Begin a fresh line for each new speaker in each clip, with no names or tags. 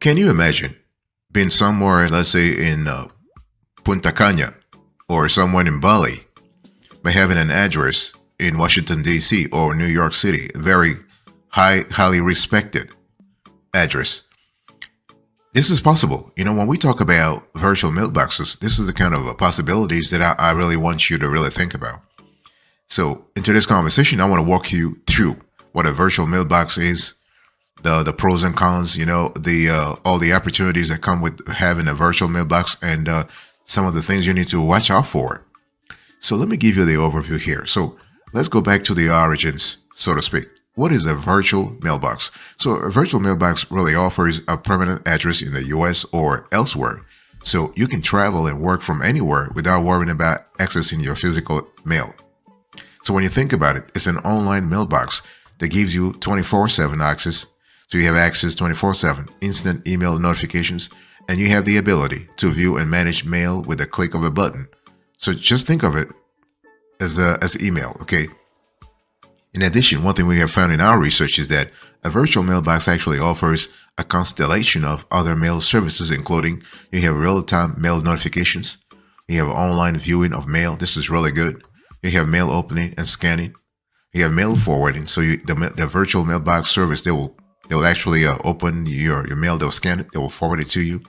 Can you imagine being somewhere, let's say in Punta Cana or somewhere in Bali, by having an address in Washington, D.C. or New York City, very highly respected address? This is possible. When we talk about virtual mailboxes, this is the kind of possibilities that I really want you to really think about. So in today's conversation, I want to walk you through what a virtual mailbox is, the pros and cons, the all the opportunities that come with having a virtual mailbox, and some of the things you need to watch out for. So let me give you the overview here. So let's go back to the origins, so to speak. What is a virtual mailbox? So a virtual mailbox really offers a permanent address in the US or elsewhere. So you can travel and work from anywhere without worrying about accessing your physical mail. So when you think about it, it's an online mailbox that gives you 24/7 access. So you have access 24/7, instant email notifications, and you have the ability to view and manage mail with a click of a button. So just think of it as email, okay? In addition, one thing we have found in our research is that a virtual mailbox actually offers a constellation of other mail services, including you have real-time mail notifications, you have online viewing of mail. This is really good. You have mail opening and scanning. You have mail forwarding. So the virtual mailbox service, they will actually open your mail. They'll scan it. They will forward it to you.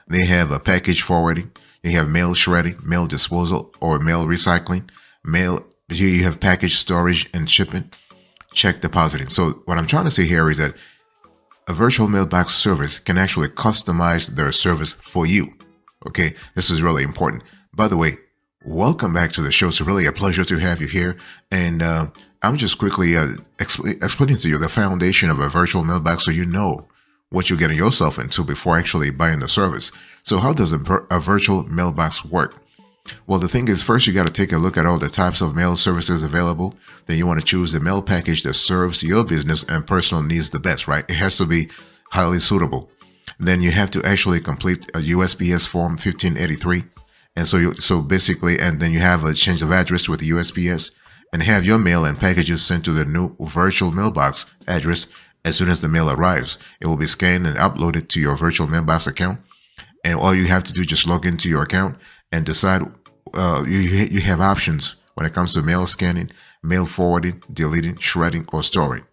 They have a package forwarding. You have mail shredding, mail disposal, or mail recycling. You have package storage and shipping, check depositing. So what I'm trying to say here is that a virtual mailbox service can actually customize their service for you. Okay, this is really important. By the way, welcome back to the show. It's really a pleasure to have you here. And I'm just quickly explaining to you the foundation of a virtual mailbox so you know what you're getting yourself into before actually buying the service. So how does a virtual mailbox work? Well, the thing is, first you got to take a look at all the types of mail services available. Then you want to choose the mail package that serves your business and personal needs the best, right? It has to be highly suitable. Then you have to actually complete a USPS form 1583. And so basically, and then you have a change of address with the USPS and have your mail and packages sent to the new virtual mailbox address as soon as the mail arrives. It will be scanned and uploaded to your virtual mailbox account. And all you have to do is just log into your account and decide. You have options when it comes to mail scanning, mail forwarding, deleting, shredding, or storing.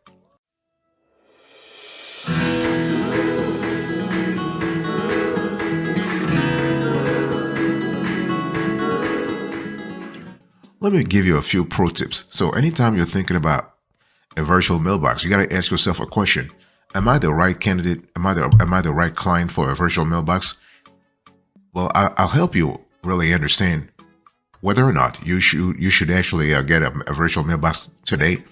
Let me give you a few pro tips. So anytime you're thinking about a virtual mailbox, you got to ask yourself a question. Am I the right candidate? Am I the right client for a virtual mailbox? Well, I'll help you really understand whether or not you should actually get a virtual mailbox today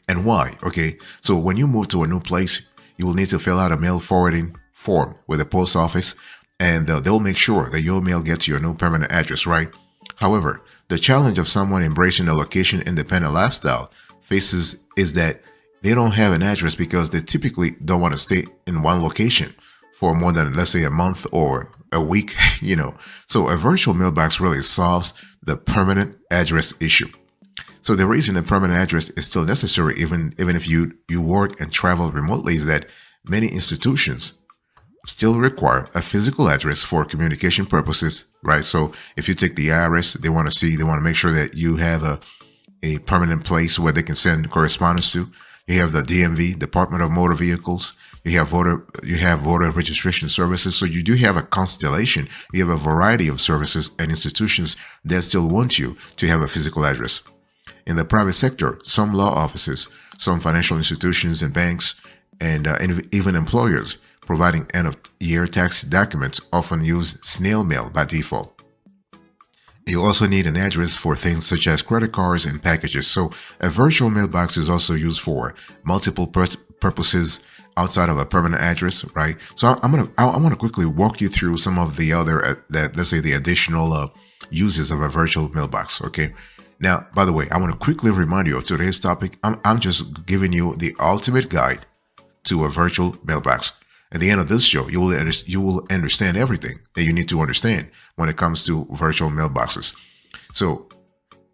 and why. Okay, so when you move to a new place, you will need to fill out a mail forwarding form with the post office, and they'll make sure that your mail gets to your new permanent address, right? However, the challenge of someone embracing a location independent lifestyle faces is that they don't have an address because they typically don't want to stay in one location for more than, let's say, a month or a week, So a virtual mailbox really solves the permanent address issue. So the reason a permanent address is still necessary, even if you work and travel remotely, is that many institutions still require a physical address for communication purposes, right? So if you take the IRS, they want to make sure that you have a permanent place where they can send correspondence to. You have the DMV, Department of Motor Vehicles. You have voter registration services. So you do have a constellation. You have a variety of services and institutions that still want you to have a physical address. In the private sector, some law offices, some financial institutions and banks, and even employers providing end-of-year tax documents often use snail mail by default. You also need an address for things such as credit cards and packages. So a virtual mailbox is also used for multiple purposes outside of a permanent address, right? So I'm gonna quickly walk you through some of the other let's say the additional uses of a virtual mailbox. Okay. Now, by the way, I want to quickly remind you of today's topic. I'm just giving you the ultimate guide to a virtual mailbox. At the end of this show, you will understand everything that you need to understand when it comes to virtual mailboxes. So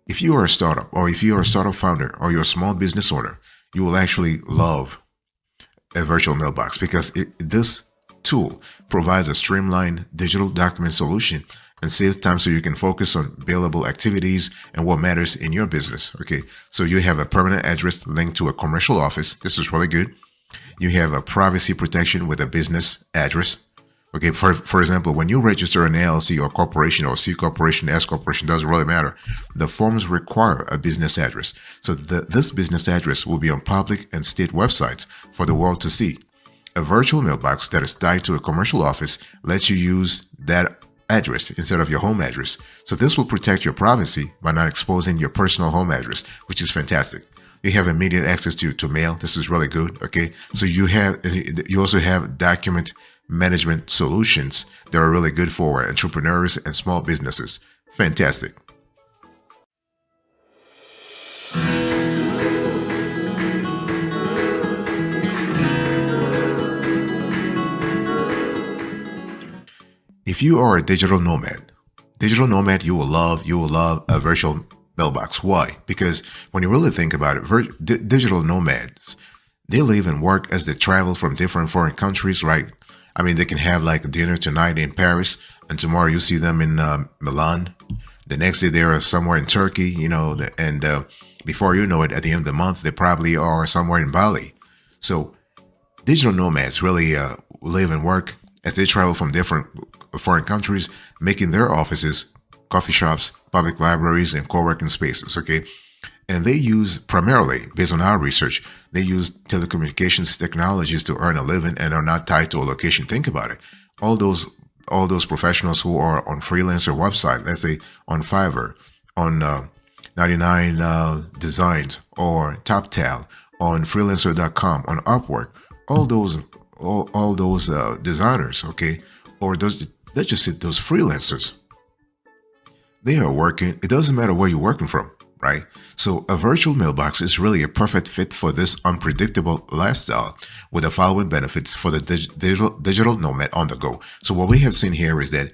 if you are a startup, or if you are a startup founder, or you're a small business owner, you will actually love a virtual mailbox because this tool provides a streamlined digital document solution and saves time so you can focus on billable activities and what matters in your business. Okay, so you have a permanent address linked to a commercial office. This is really good. You have a privacy protection with a business address. Okay, for example, when you register an LLC or corporation or C corporation, S corporation, doesn't really matter. The forms require a business address. So this business address will be on public and state websites for the world to see. A virtual mailbox that is tied to a commercial office lets you use that address instead of your home address. So this will protect your privacy by not exposing your personal home address, which is fantastic. You have immediate access to mail. This is really good. Okay, so you also have document management solutions that are really good for entrepreneurs and small businesses. Fantastic. If you are a digital nomad, you will love a virtual mailbox. Why? Because when you really think about it, digital nomads, they live and work as they travel from different foreign countries, right? I mean, they can have like a dinner tonight in Paris, and tomorrow you see them in Milan. The next day they're somewhere in Turkey, and before you know it, at the end of the month, they probably are somewhere in Bali. So digital nomads really live and work as they travel from different foreign countries, making their offices, coffee shops, public libraries, and co-working spaces, okay? And they use primarily, based on our research, they use telecommunications technologies to earn a living and are not tied to a location. Think about it. All those professionals who are on freelancer website, let's say on Fiverr, on 99 Designs or TopTal, on freelancer.com, on Upwork, all those designers, okay, or those, let's just say those freelancers, they are working. It doesn't matter where you're working from, right? So a virtual mailbox is really a perfect fit for this unpredictable lifestyle with the following benefits for the digital nomad on the go. So what we have seen here is that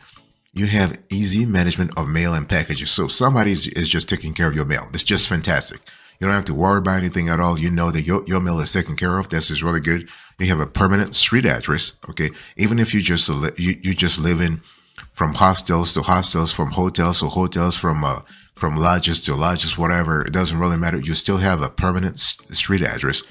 you have easy management of mail and packages. So somebody is just taking care of your mail. It's just fantastic. You don't have to worry about anything at all. You know that your mail is taken care of. This is really good. You have a permanent street address. Okay, even if you just live in from hostels to hostels, from hotels to hotels, from lodges to lodges, whatever, it doesn't really matter. You still have a permanent street address.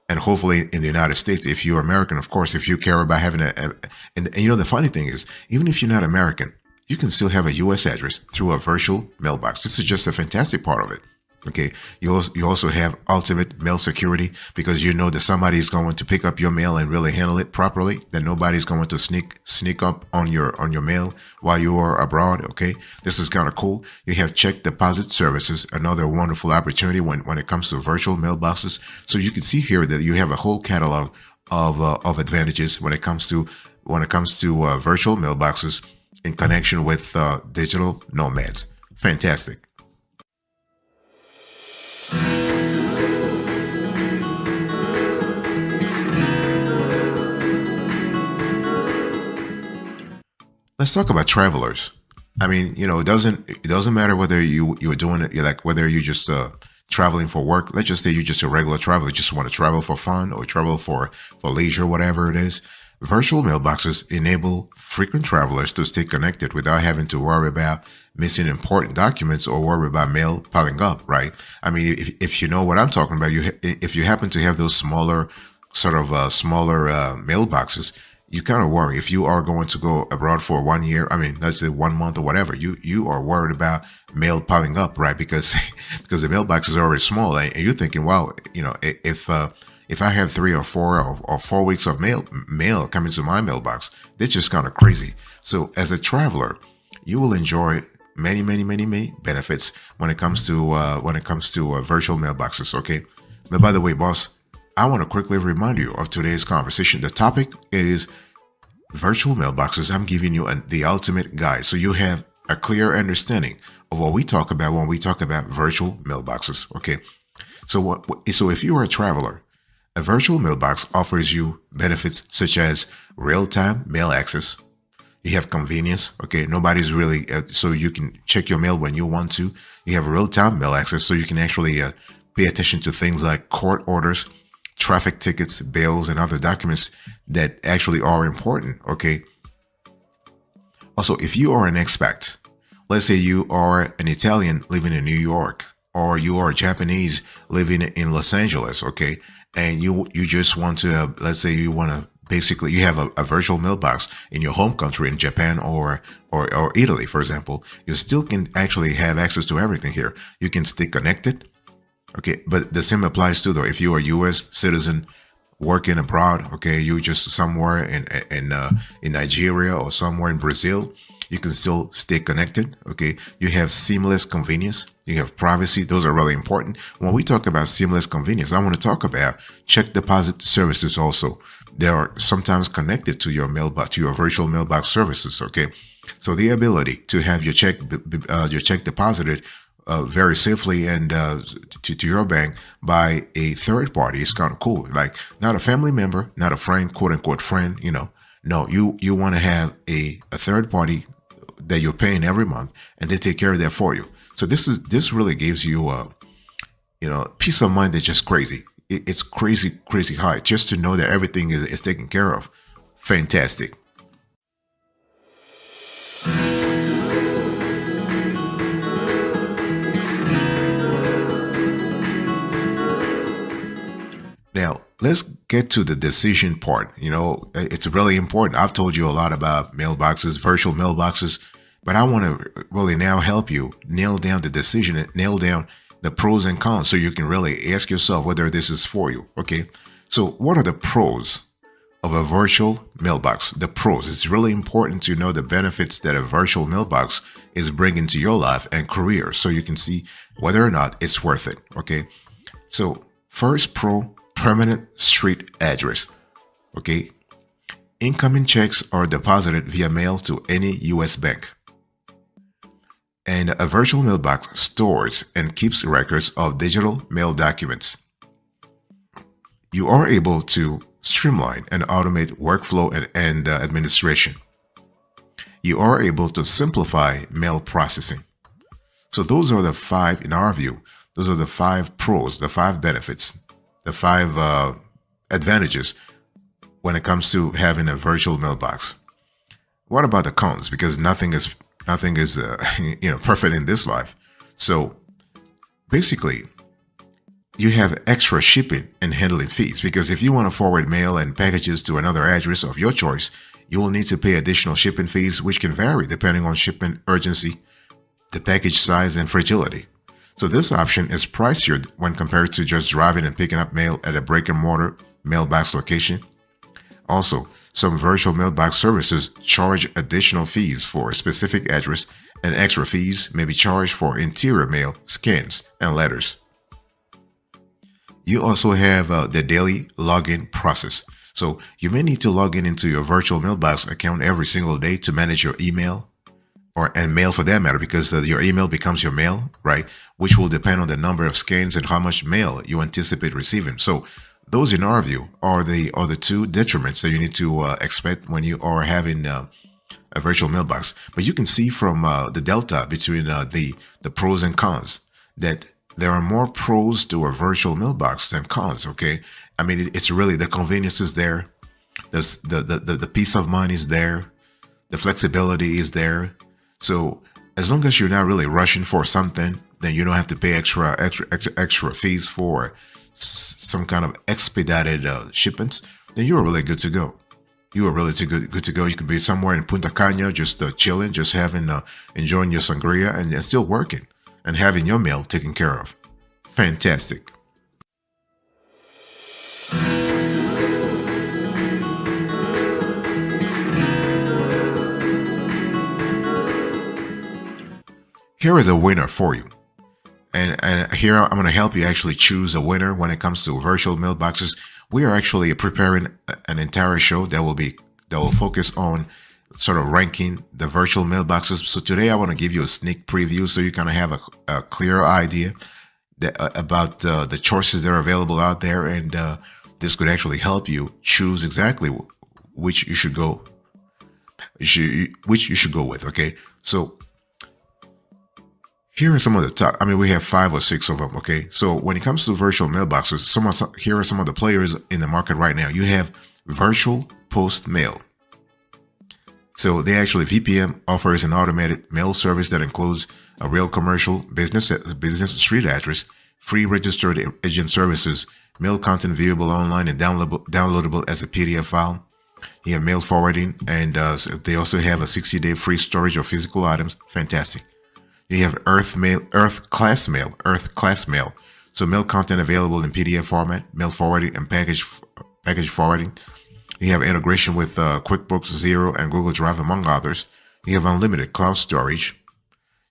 And hopefully in the United States, if you're American, of course, if you care about having and the funny thing is, even if you're not American, you can still have a U.S. address through a virtual mailbox. This is just a fantastic part of it. Okay, you also have ultimate mail security, because you know that somebody is going to pick up your mail and really handle it properly. That nobody's going to sneak up on your mail while you are abroad. Okay, this is kind of cool. You have check deposit services, another wonderful opportunity when it comes to virtual mailboxes. So you can see here that you have a whole catalog of advantages when it comes to virtual mailboxes in connection with digital nomads. Fantastic. Let's talk about travelers. I mean, it doesn't matter whether you're doing it, like whether you're just traveling for work. Let's just say you're just a regular traveler, just want to travel for fun or travel for leisure, whatever it is. Virtual mailboxes enable frequent travelers to stay connected without having to worry about missing important documents or worry about mail piling up, right? I mean, if you know what I'm talking about, if you happen to have those smaller mailboxes, you kind of worry if you are going to go abroad for 1 year. I mean, let's say 1 month or whatever. You are worried about mail piling up, right? Because the mailbox is already small, and you're thinking, wow, if I have 3 or 4 weeks of mail coming to my mailbox, that's just kind of crazy. So as a traveler, you will enjoy many benefits when it comes to virtual mailboxes. Okay, but by the way, boss, I want to quickly remind you of today's conversation. The topic is virtual mailboxes. I'm giving you the ultimate guide, so you have a clear understanding of what we talk about when we talk about virtual mailboxes. Okay, so if you are a traveler, a virtual mailbox offers you benefits such as real-time mail access. You have convenience. Okay, nobody's really so you can check your mail when you want to. You have real-time mail access, so you can actually pay attention to things like court orders, traffic tickets, bills, and other documents that actually are important. Okay. Also, if you are an expat, let's say you are an Italian living in New York, or you are Japanese living in Los Angeles, okay, and you just want to, let's say you want to basically you have a virtual mailbox in your home country in Japan or Italy, for example, you still can actually have access to everything here. You can stay connected. Okay, but the same applies to though if you are a U.S. citizen working abroad. Okay, you just somewhere in Nigeria or somewhere in Brazil, you can still stay connected. Okay, you have seamless convenience. You have privacy. Those are really important. When we talk about seamless convenience, I want to talk about check deposit services also. They are sometimes connected to your mailbox, to your virtual mailbox services. Okay, so the ability to have your check deposited very safely and to your bank by a third party is kind of cool. Like not a family member, not a friend, quote unquote friend. No, you want to have a third party that you're paying every month, and they take care of that for you. So this really gives you peace of mind that's just crazy. It's crazy high just to know that everything is taken care of. Fantastic. Now, let's get to the decision part. It's really important. I've told you a lot about mailboxes, virtual mailboxes, but I want to really now help you nail down the decision and nail down the pros and cons so you can really ask yourself whether this is for you. Okay. So, what are the pros of a virtual mailbox? The pros. It's really important to know the benefits that a virtual mailbox is bringing to your life and career so you can see whether or not it's worth it. Okay. So, first pro, permanent street address. Okay. Incoming checks are deposited via mail to any U.S. bank. And a virtual mailbox stores and keeps records of digital mail documents. You are able to streamline and automate workflow and administration. You are able to simplify mail processing. So those are the five, in our view, those are the five pros, the five benefits, the five advantages when it comes to having a virtual mailbox. What about the cons? Because nothing is perfect in this life. So basically, you have extra shipping and handling fees because if you want to forward mail and packages to another address of your choice, you will need to pay additional shipping fees, which can vary depending on shipment urgency, the package size, and fragility. So this option is pricier when compared to just driving and picking up mail at a brick and mortar mailbox location. Also, some virtual mailbox services charge additional fees for a specific address, and extra fees may be charged for interior mail, scans, and letters. You also have the daily login process. So you may need to log into your virtual mailbox account every single day to manage your email and mail for that matter, because your email becomes your mail, right? Which will depend on the number of scans and how much mail you anticipate receiving. So those, in our view, are the two detriments that you need to expect when you are having a virtual mailbox. But you can see from the delta between the pros and cons that there are more pros to a virtual mailbox than cons. Okay, I mean it's really the convenience is there, the peace of mind is there, the flexibility is there. So as long as you're not really rushing for something, then you don't have to pay extra fees for some kind of expedited shipments. Then you are really good to go. You are really good to go. You could be somewhere in Punta Cana, just chilling, just having enjoying your sangria and still working and having your mail taken care of. Fantastic. Here is a winner for you. And here I'm going to help you actually choose a winner when it comes to virtual mailboxes. We are actually preparing an entire show that will focus on sort of ranking the virtual mailboxes. So today I want to give you a sneak preview so you kind of have a clear idea about the choices that are available out there, and this could actually help you choose exactly which you should go with. Okay, so Here are some of the top. I mean, we have 5 or 6 of them. Okay, so when it comes to virtual mailboxes, here are some of the players in the market right now. You have Virtual Post Mail. So they actually VPN offers an automated mail service that includes a real commercial business street address, free registered agent services, mail content viewable online and downloadable as a PDF file. You have mail forwarding, and they also have a 60-day free storage of physical items. Fantastic. You have Earth Class Mail. So mail content available in PDF format, mail forwarding, and package forwarding. You have integration with QuickBooks, Xero, and Google Drive, among others. You have unlimited cloud storage.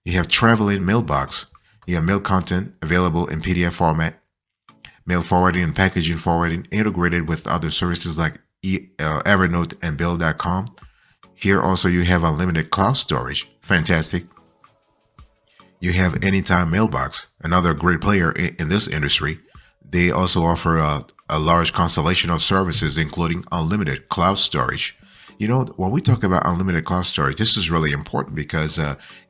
You have Traveling Mailbox. You have mail content available in PDF format, mail forwarding and packaging forwarding, integrated with other services like Evernote and Bill.com. Here also you have unlimited cloud storage. Fantastic. You have Anytime Mailbox, another great player in this industry. They also offer a large constellation of services, including unlimited cloud storage. You know, when we talk about unlimited cloud storage, this is really important because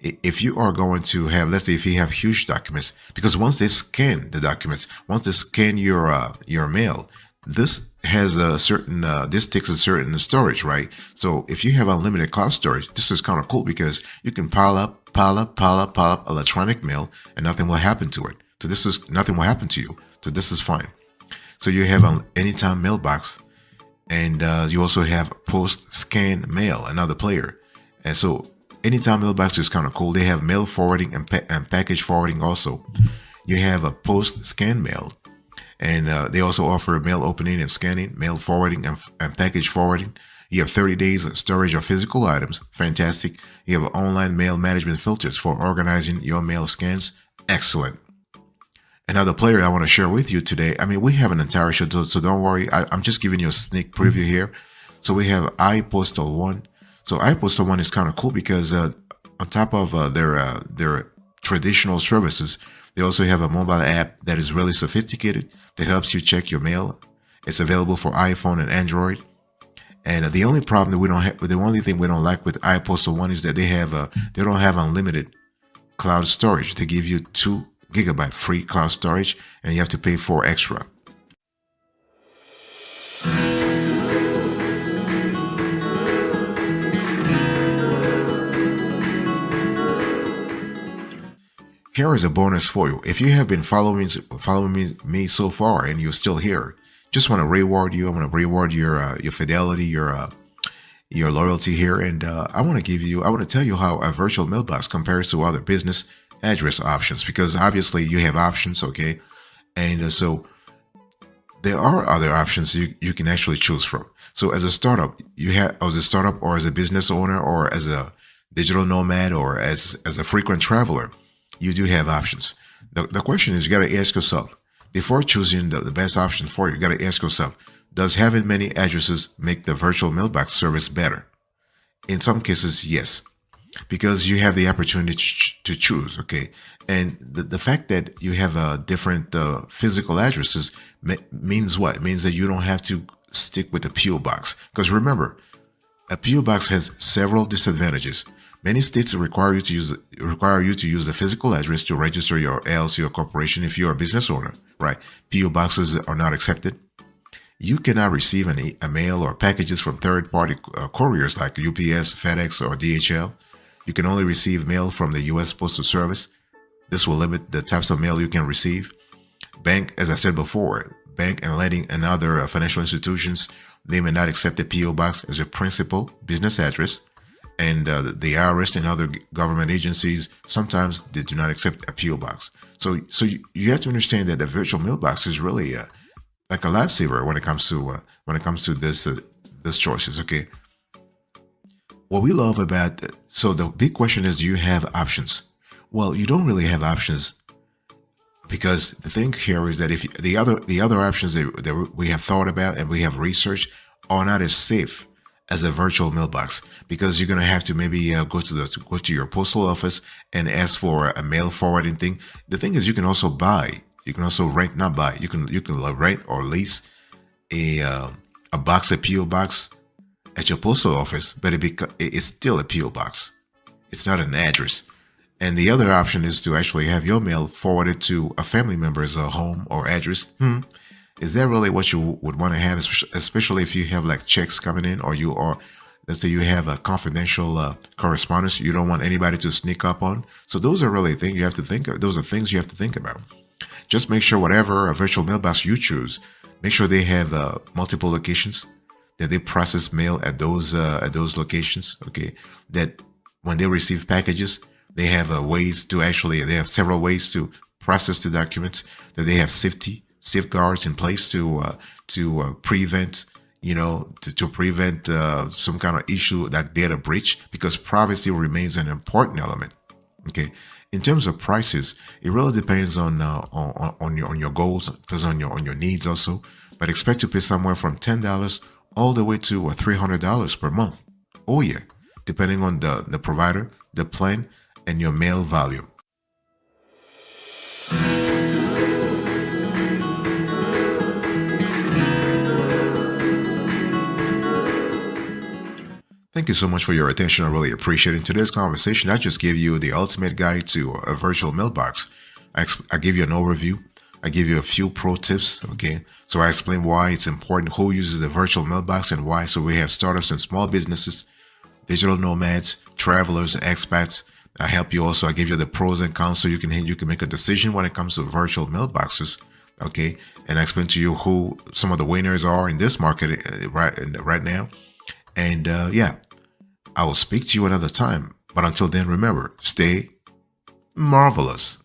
if you are going to have, let's say, if you have huge documents, because once they scan the documents, once they scan your mail, this has a certain this takes a certain storage, right? So if you have unlimited cloud storage, this is kind of cool because you can pile up electronic mail and nothing will happen to it. So nothing will happen to you. So this is fine. So you have an Anytime Mailbox, and you also have Post Scan Mail, another player. And so Anytime Mailbox is kind of cool. They have mail forwarding and package forwarding also. You have a Post Scan Mail, and they also offer mail opening and scanning, mail forwarding and package forwarding. You have 30 days of storage of physical items. Fantastic. You have online mail management filters for organizing your mail scans. Excellent. Another player I want to share with you today. I mean, we have an entire show, so don't worry. I'm just giving you a sneak preview here. So we have iPostal One. So iPostal One is kind of cool because on top of their traditional services, they also have a mobile app that is really sophisticated that helps you check your mail. It's available for iPhone and Android. And the only problem that we don't have, the only thing we don't like with iPostal One is that they don't have unlimited cloud storage. They give you 2 GB free cloud storage, and you have to pay 4 extra. Here is a bonus for you. If you have been following me so far and you're still here, just want to reward you. I want to reward your fidelity, your loyalty here, and I want to tell you how a virtual mailbox compares to other business address options, because obviously you have options, okay, and so there are other options you can actually choose from. So as a startup, or as a business owner, or as a digital nomad, or as a frequent traveler, you do have options. The question is, you got to ask yourself, before choosing the best option for you, you got to ask yourself, does having many addresses make the virtual mailbox service better? In some cases, yes, because you have the opportunity to choose, okay? And the fact that you have different physical addresses means what? It means that you don't have to stick with a PO box. Because remember, a PO box has several disadvantages. Many states require you to use a physical address to register your LLC or corporation if you're a business owner, right? PO boxes are not accepted. You cannot receive a mail or packages from third-party couriers like UPS, FedEx, or DHL. You can only receive mail from the U.S. Postal Service. This will limit the types of mail you can receive. Bank, as I said before, bank and lending and other financial institutions, they may not accept a PO box as a principal business address. And the IRS and other government agencies, sometimes they do not accept a PO box. So you have to understand that the virtual mailbox is really like a lifesaver when it comes to this choices. Okay. What we love about so the big question is, do you have options? Well, you don't really have options, because the thing here is that if the other options that we have thought about and we have researched are not as safe as a virtual mailbox, because you're gonna have to maybe go to your postal office and ask for a mail forwarding thing. The thing is, you can also rent, not buy. You can rent or lease a box, a PO box at your postal office, but it's still a PO box. It's not an address. And the other option is to actually have your mail forwarded to a family member's home or address. Is that really what you would want to have, especially if you have like checks coming in, or you are, let's say you have a confidential correspondence you don't want anybody to sneak up on? So those are really things you have to think of. Those are things you have to think about. Just make sure whatever virtual mailbox you choose, make sure they have multiple locations, that they process mail at those locations. Okay, that when they receive packages, they have ways to actually, they have several ways to process the documents, that they have safeguards in place to prevent, to prevent some kind of issue, that data breach, because privacy remains an important element. Okay. In terms of prices, it really depends on your goals, depends on your needs also. But expect to pay somewhere from $10 all the way to $300 per month. Oh yeah, depending on the provider, the plan, and your mail volume. Thank you so much for your attention. I really appreciate it. In today's conversation, I just gave you the ultimate guide to a virtual mailbox. I give you an overview. I give you a few pro tips. Okay. So I explain why it's important, who uses the virtual mailbox and why. So we have startups and small businesses, digital nomads, travelers, expats. I help you also. I give you the pros and cons so you can make a decision when it comes to virtual mailboxes. Okay. And I explain to you who some of the winners are in this market right now. And yeah, I will speak to you another time. But until then, remember, stay marvelous.